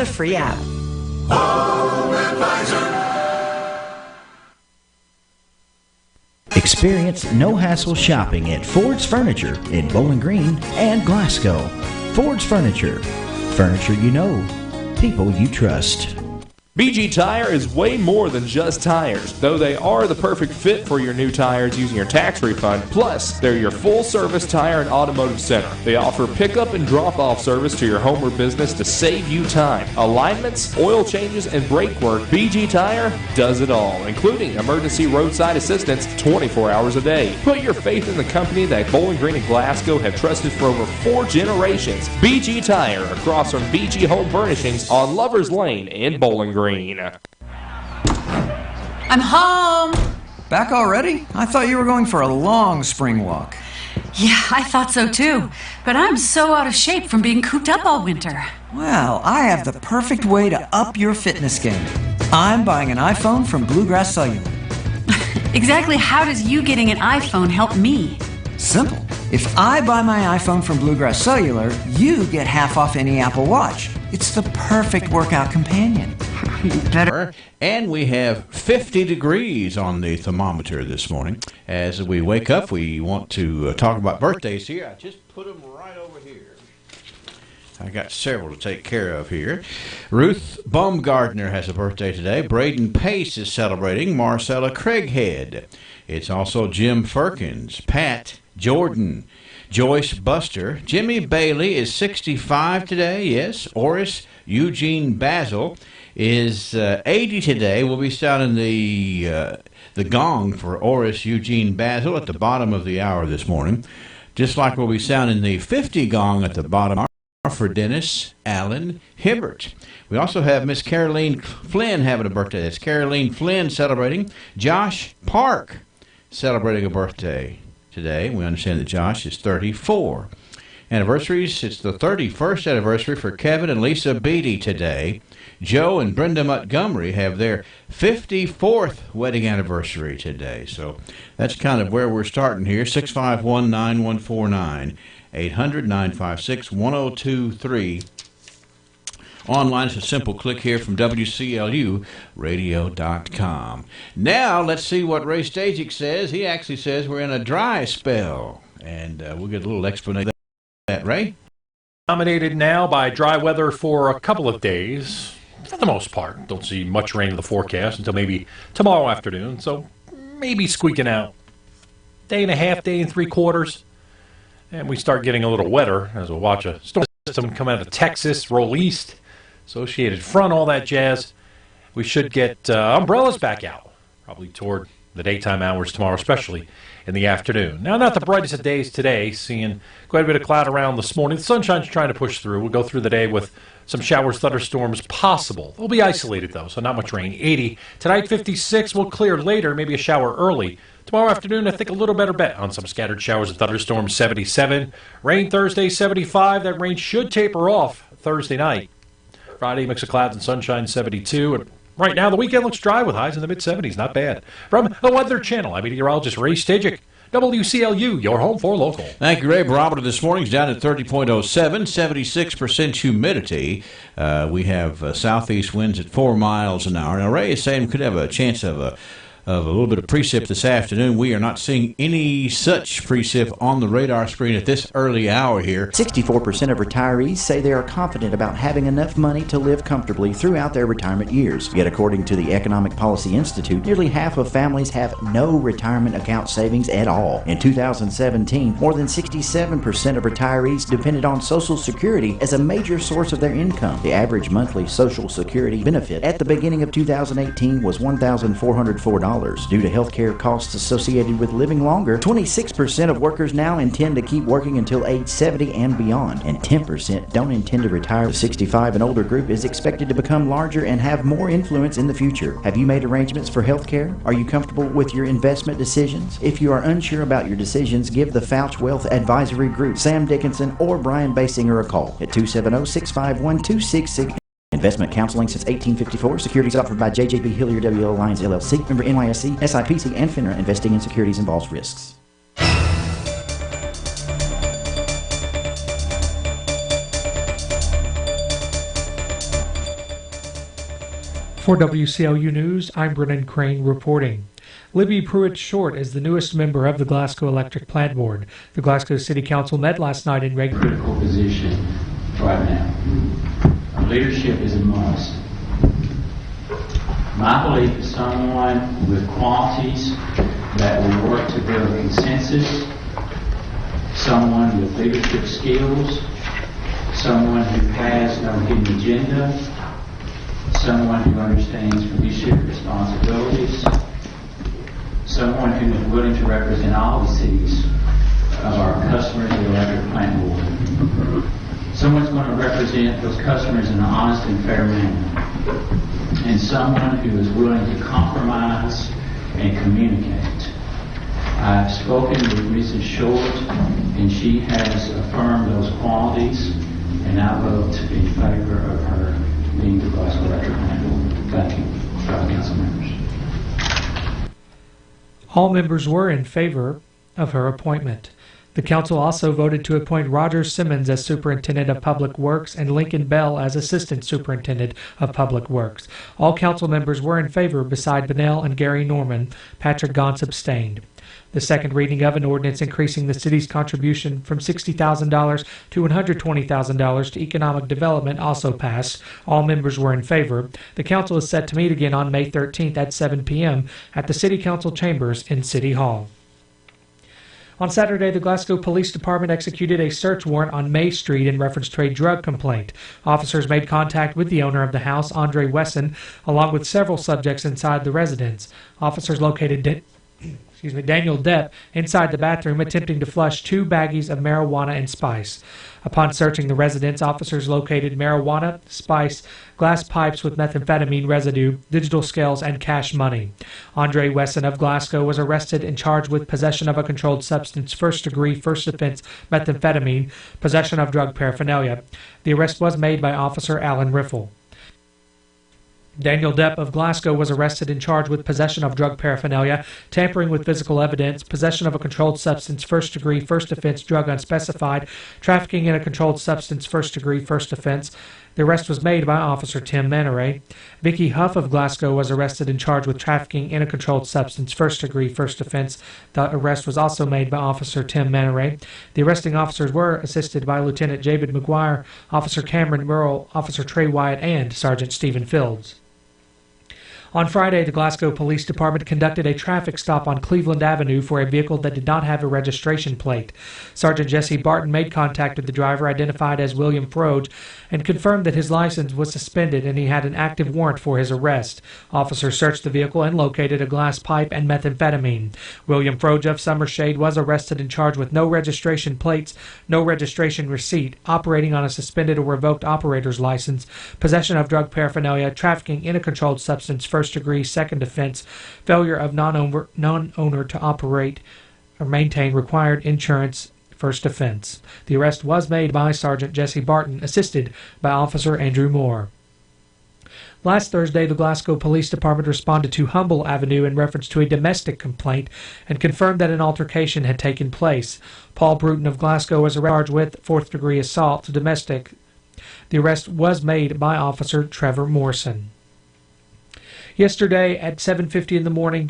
the free app. Home Advisor. Experience no-hassle shopping at Ford's Furniture in Bowling Green and Glasgow. Ford's Furniture. Furniture you know. People you trust. BG Tire is way more than just tires, though they are the perfect fit for your new tires using your tax refund. Plus, they're your full-service tire and automotive center. They offer pickup and drop-off service to your home or business to save you time. Alignments, oil changes, and brake work, BG Tire does it all, including emergency roadside assistance 24 hours a day. Put your faith in the company that Bowling Green and Glasgow have trusted for over 4 generations. BG Tire, across from BG Home Furnishings on Lovers Lane in Bowling Green. I'm home. Back already? I thought you were going for a long spring walk. Yeah, I thought so too. But I'm so out of shape from being cooped up all winter. Well, I have the perfect way to up your fitness game. I'm buying an iPhone from Bluegrass Cellular. Exactly how does you getting an iPhone help me? Simple. If I buy my iPhone from Bluegrass Cellular, you get half off any Apple Watch. It's the perfect workout companion. Better. And we have 50 degrees on the thermometer this morning. As we wake up, we want to talk about birthdays here. I just put them right over here. I got several to take care of here. Ruth Baumgardner has a birthday today. Braden Pace is celebrating. Marcella Craighead. It's also Jim Firkins, Pat Jordan, Joyce Buster. Jimmy Bailey is 65 today, yes. Oris Eugene Basil is 80 today. We'll be sounding the gong for Oris Eugene Basil at the bottom of the hour this morning, just like we'll be sounding the 50 gong at the bottom for Dennis Allen Hibbert. We also have Miss Caroline Flynn having a birthday. That's Caroline Flynn celebrating. Josh Park celebrating a birthday today. We understand that Josh is 34. Anniversaries, it's the 31st anniversary for Kevin and Lisa Beatty today. Joe and Brenda Montgomery have their 54th wedding anniversary today. So that's kind of where we're starting here. 651-9149, 800-956-1023. Online, it's a simple click here from WCLU radio.com. Now, let's see what Ray Stajic says. He actually says we're in a dry spell. And we'll get a little explanation of that, Ray? Dominated now by dry weather for a couple of days. For the most part, don't see much rain in the forecast until maybe tomorrow afternoon. So maybe squeaking out day and a half, day and 3/4. And we start getting a little wetter as we watch a storm system come out of Texas, roll east. Associated front, all that jazz. We should get umbrellas back out, probably toward the daytime hours tomorrow, especially in the afternoon. Now, not the brightest of days today, seeing quite a bit of cloud around this morning. The sunshine's trying to push through. We'll go through the day with some showers, thunderstorms possible. They'll be isolated, though, so not much rain. 80. Tonight, 56. Will clear later, maybe a shower early. Tomorrow afternoon, I think a little better bet on some scattered showers and thunderstorms, 77. Rain Thursday, 75. That rain should taper off Thursday night. Friday, mix of clouds and sunshine, 72. And right now, the weekend looks dry with highs in the mid-70s. Not bad. From the Weather Channel, I'm meteorologist Ray Stajic. WCLU, your home for local. Thank you, Ray. Barometer this morning is down at 30.07, 76% humidity. We have southeast winds at 4 miles an hour. Now, Ray is saying we could have a chance of a little bit of precip this afternoon. We are not seeing any such precip on the radar screen at this early hour here. 64% of retirees say they are confident about having enough money to live comfortably throughout their retirement years. Yet according to the Economic Policy Institute, nearly half of families have no retirement account savings at all. In 2017, more than 67% of retirees depended on Social Security as a major source of their income. The average monthly Social Security benefit at the beginning of 2018 was $1,404. Due to health care costs associated with living longer, 26% of workers now intend to keep working until age 70 and beyond, and 10% don't intend to retire. The 65 and older group is expected to become larger and have more influence in the future. Have you made arrangements for health care? Are you comfortable with your investment decisions? If you are unsure about your decisions, give the Fouch Wealth Advisory Group, Sam Dickinson, or Brian Basinger a call at 270-651-2666. Investment counseling since 1854. Securities offered by JJB Hilliard W. Alliance LLC. Member NYSE, SIPC, and FINRA. Investing in securities involves risks. For WCLU News, I'm Brennan Crane reporting. Libby Pruitt-Short is the newest member of the Glasgow Electric Plant Board. The Glasgow City Council met last night in regular critical position right now. Leadership is a must. My belief is someone with qualities that will work to build consensus, someone with leadership skills, someone who has no hidden agenda, someone who understands fiduciary responsibilities, someone who is willing to represent all the cities of our customers of the electric plant board. Someone's going to represent those customers in an honest and fair manner. And someone who is willing to compromise and communicate. I've spoken with Mrs. Short, and she has affirmed those qualities, and I vote in favor of her being the Glasgow Electric Plant Board. Thank you, fellow council members. All members were in favor of her appointment. The council also voted to appoint Roger Simmons as Superintendent of Public Works and Lincoln Bell as Assistant Superintendent of Public Works. All council members were in favor beside Bunnell and Gary Norman. Patrick Gauntz abstained. The second reading of an ordinance increasing the city's contribution from $60,000 to $120,000 to economic development also passed. All members were in favor. The council is set to meet again on May 13th at 7 p.m. at the City Council chambers in City Hall. On Saturday, the Glasgow Police Department executed a search warrant on May Street in reference to a drug complaint. Officers made contact with the owner of the house, Andre Wesson, along with several subjects inside the residence. Officers located Daniel Depp inside the bathroom attempting to flush 2 baggies of marijuana and spice. Upon searching the residence, officers located marijuana, spice, glass pipes with methamphetamine residue, digital scales, and cash money. Andre Wesson of Glasgow was arrested and charged with possession of a controlled substance, first degree, first offense, methamphetamine, possession of drug paraphernalia. The arrest was made by Officer Alan Riffle. Daniel Depp of Glasgow was arrested and charged with possession of drug paraphernalia, tampering with physical evidence, possession of a controlled substance, first degree, first offense, drug unspecified, trafficking in a controlled substance, first degree, first offense. The arrest was made by Officer Tim Manoray. Vicky Huff of Glasgow was arrested and charged with trafficking in a controlled substance, first degree, first offense. The arrest was also made by Officer Tim Manoray. The arresting officers were assisted by Lieutenant David McGuire, Officer Cameron Merle, Officer Trey Wyatt, and Sergeant Stephen Fields. On Friday, the Glasgow Police Department conducted a traffic stop on Cleveland Avenue for a vehicle that did not have a registration plate. Sergeant Jesse Barton made contact with the driver, identified as William Froge, and confirmed that his license was suspended and he had an active warrant for his arrest. Officers searched the vehicle and located a glass pipe and methamphetamine. William Froge of Summershade was arrested and charged with no registration plates, no registration receipt, operating on a suspended or revoked operator's license, possession of drug paraphernalia, trafficking in a controlled substance, first degree, second offense, failure of non-owner to operate or maintain required insurance, first offense. The arrest was made by Sergeant Jesse Barton, assisted by Officer Andrew Moore. Last Thursday, the Glasgow Police Department responded to Humble Avenue in reference to a domestic complaint and confirmed that an altercation had taken place. Paul Bruton of Glasgow was charged with fourth-degree assault to domestic. The arrest was made by Officer Trevor Morrison. Yesterday at 7:50 in the morning,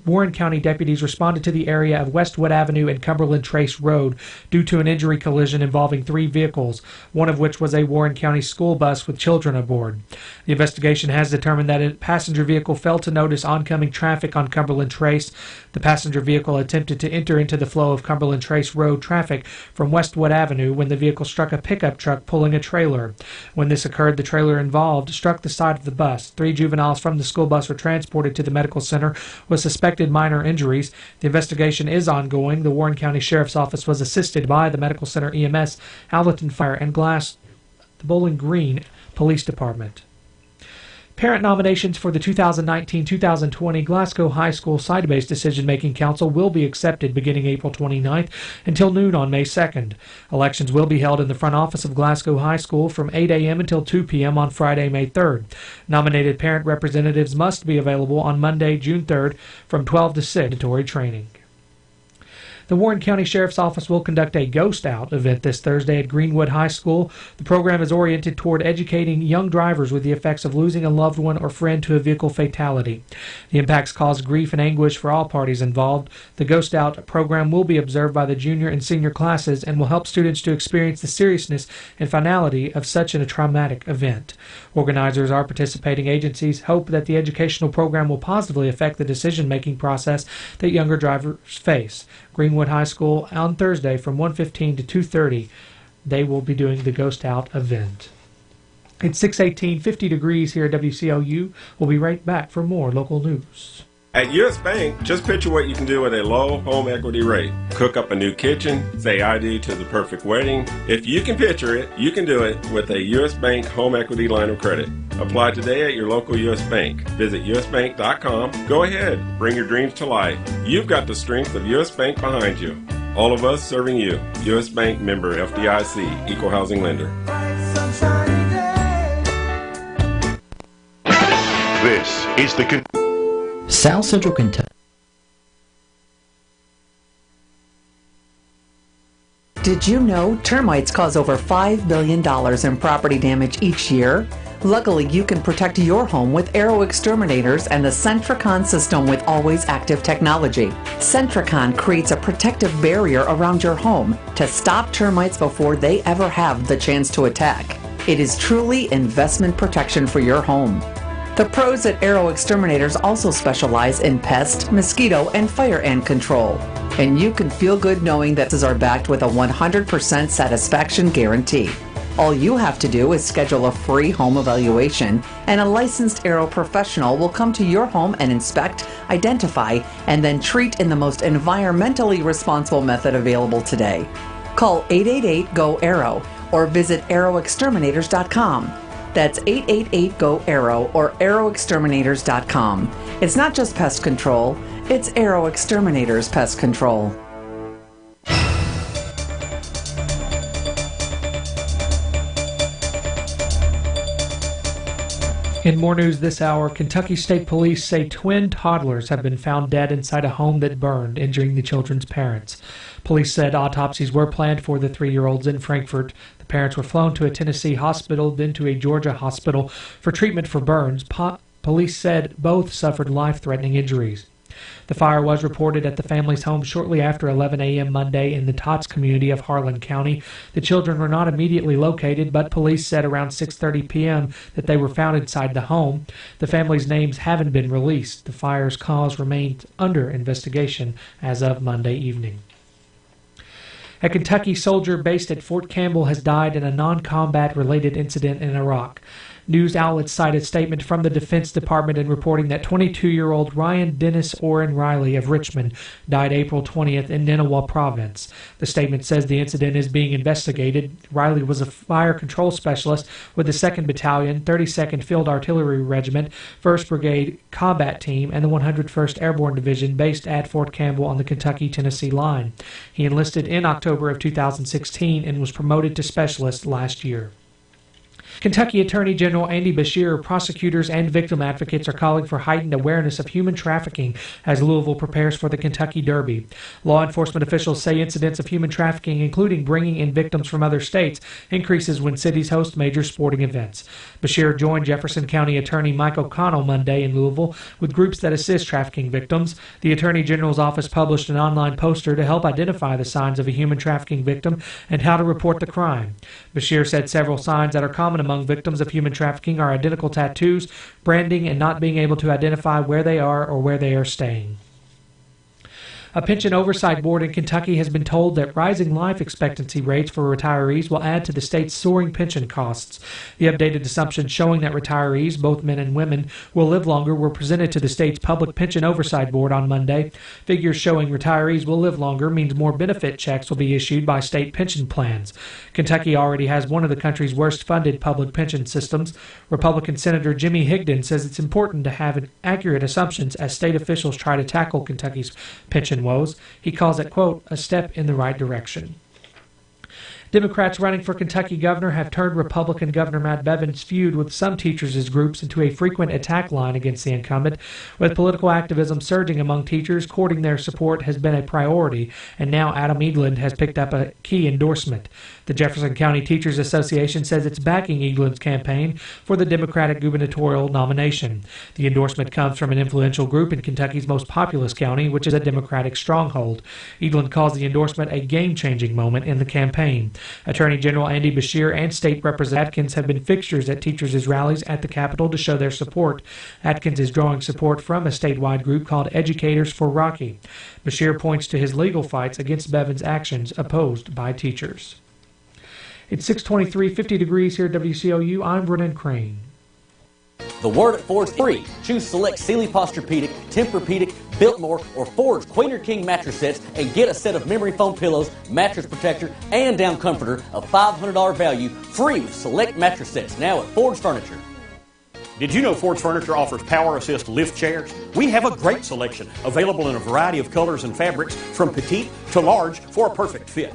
Warren County deputies responded to the area of Westwood Avenue and Cumberland Trace Road due to an injury collision involving 3 vehicles, one of which was a Warren County school bus with children aboard. The investigation has determined that a passenger vehicle failed to notice oncoming traffic on Cumberland Trace. The passenger vehicle attempted to enter into the flow of Cumberland Trace Road traffic from Westwood Avenue when the vehicle struck a pickup truck pulling a trailer. When this occurred, the trailer involved struck the side of the bus. 3 juveniles from the school bus were transported to the medical center with suspected minor injuries. The investigation is ongoing. The Warren County Sheriff's Office was assisted by the Medical Center EMS, Allerton Fire, and the Bowling Green Police Department. Parent nominations for the 2019-2020 Glasgow High School Site-Based Decision-Making Council will be accepted beginning April 29th until noon on May 2nd. Elections will be held in the front office of Glasgow High School from 8 a.m. until 2 p.m. on Friday, May 3rd. Nominated parent representatives must be available on Monday, June 3rd from 12 to 6. Mandatory training. The Warren County Sheriff's Office will conduct a Ghost Out event this Thursday at Greenwood High School. The program is oriented toward educating young drivers with the effects of losing a loved one or friend to a vehicle fatality. The impacts cause grief and anguish for all parties involved. The Ghost Out program will be observed by the junior and senior classes and will help students to experience the seriousness and finality of such a traumatic event. Organizers are participating agencies hope that the educational program will positively affect the decision-making process that younger drivers face. Greenwood High School on Thursday from 1:15 to 2:30, they will be doing the Ghost Out event. It's 6:18, 50 degrees here at WCLU. We'll be right back for more local news. At U.S. Bank, just picture what you can do with a low home equity rate. Cook up a new kitchen, say ID to the perfect wedding. If you can picture it, you can do it with a U.S. Bank home equity line of credit. Apply today at your local U.S. Bank. Visit usbank.com. Go ahead, bring your dreams to life. You've got the strength of U.S. Bank behind you. All of us serving you. U.S. Bank member FDIC, equal housing lender. This is the South Central Kentucky. Did you know termites cause over $5 billion in property damage each year? Luckily, you can protect your home with Arrow Exterminators and the Centricon system with always active technology. Centricon creates a protective barrier around your home to stop termites before they ever have the chance to attack. It is truly investment protection for your home. The pros at Arrow Exterminators also specialize in pest, mosquito, and fire ant control. And you can feel good knowing that these are backed with a 100% satisfaction guarantee. All you have to do is schedule a free home evaluation, and a licensed Arrow professional will come to your home and inspect, identify, and then treat in the most environmentally responsible method available today. Call 888-GO-ARROW or visit arrowexterminators.com. That's 888-GO-ARROW or arrowexterminators.com. It's not just pest control, it's Arrow Exterminators Pest Control. In more news this hour, Kentucky State Police say twin toddlers have been found dead inside a home that burned, injuring the children's parents. Police said autopsies were planned for the 3-year-olds in Frankfort. The parents were flown to a Tennessee hospital, then to a Georgia hospital for treatment for burns. Police said both suffered life-threatening injuries. The fire was reported at the family's home shortly after 11 a.m. Monday in the Tots community of Harlan County. The children were not immediately located, but police said around 6:30 p.m. that they were found inside the home. The family's names haven't been released. The fire's cause remained under investigation as of Monday evening. A Kentucky soldier based at Fort Campbell has died in a non-combat related incident in Iraq. News outlets cited a statement from the Defense Department in reporting that 22-year-old Ryan Dennis Orrin Riley of Richmond died April 20th in Nineveh province. The statement says the incident is being investigated. Riley was a fire control specialist with the 2nd Battalion, 32nd Field Artillery Regiment, 1st Brigade Combat Team, and the 101st Airborne Division based at Fort Campbell on the Kentucky-Tennessee line. He enlisted in October of 2016 and was promoted to specialist last year. Kentucky Attorney General Andy Beshear, prosecutors and victim advocates are calling for heightened awareness of human trafficking as Louisville prepares for the Kentucky Derby. Law enforcement officials say incidents of human trafficking, including bringing in victims from other states, increases when cities host major sporting events. Beshear joined Jefferson County Attorney Mike O'Connell Monday in Louisville with groups that assist trafficking victims. The Attorney General's office published an online poster to help identify the signs of a human trafficking victim and how to report the crime. Beshear said several signs that are common among victims of human trafficking are identical tattoos, branding, and not being able to identify where they are or where they are staying. A pension oversight board in Kentucky has been told that rising life expectancy rates for retirees will add to the state's soaring pension costs. The updated assumptions showing that retirees, both men and women, will live longer were presented to the state's Public Pension Oversight Board on Monday. Figures showing retirees will live longer means more benefit checks will be issued by state pension plans. Kentucky already has one of the country's worst-funded public pension systems. Republican Senator Jimmy Higdon says it's important to have accurate assumptions as state officials try to tackle Kentucky's pension woes. He calls it, quote, a step in the right direction. Democrats running for Kentucky governor have turned Republican Governor Matt Bevin's feud with some teachers' groups into a frequent attack line against the incumbent. With political activism surging among teachers, courting their support has been a priority, and now Adam Eagland has picked up a key endorsement. The Jefferson County Teachers Association says it's backing Eagland's campaign for the Democratic gubernatorial nomination. The endorsement comes from an influential group in Kentucky's most populous county, which is a Democratic stronghold. Eagland calls the endorsement a game-changing moment in the campaign. Attorney General Andy Beshear and State Representative Atkins have been fixtures at teachers' rallies at the Capitol to show their support. Atkins is drawing support from a statewide group called Educators for Rocky. Beshear points to his legal fights against Bevin's actions opposed by teachers. It's 6:23, 50 degrees here at WCLU. I'm Brennan Crane. The word at Ford's free. Choose select Sealy Posturepedic, Tempur-Pedic, Biltmore, or Ford's Queen or King mattress sets and get a set of memory foam pillows, mattress protector, and down comforter of $500 value free with select mattress sets now at Ford's Furniture. Did you know Ford's Furniture offers Power Assist lift chairs? We have a great selection available in a variety of colors and fabrics from petite to large for a perfect fit.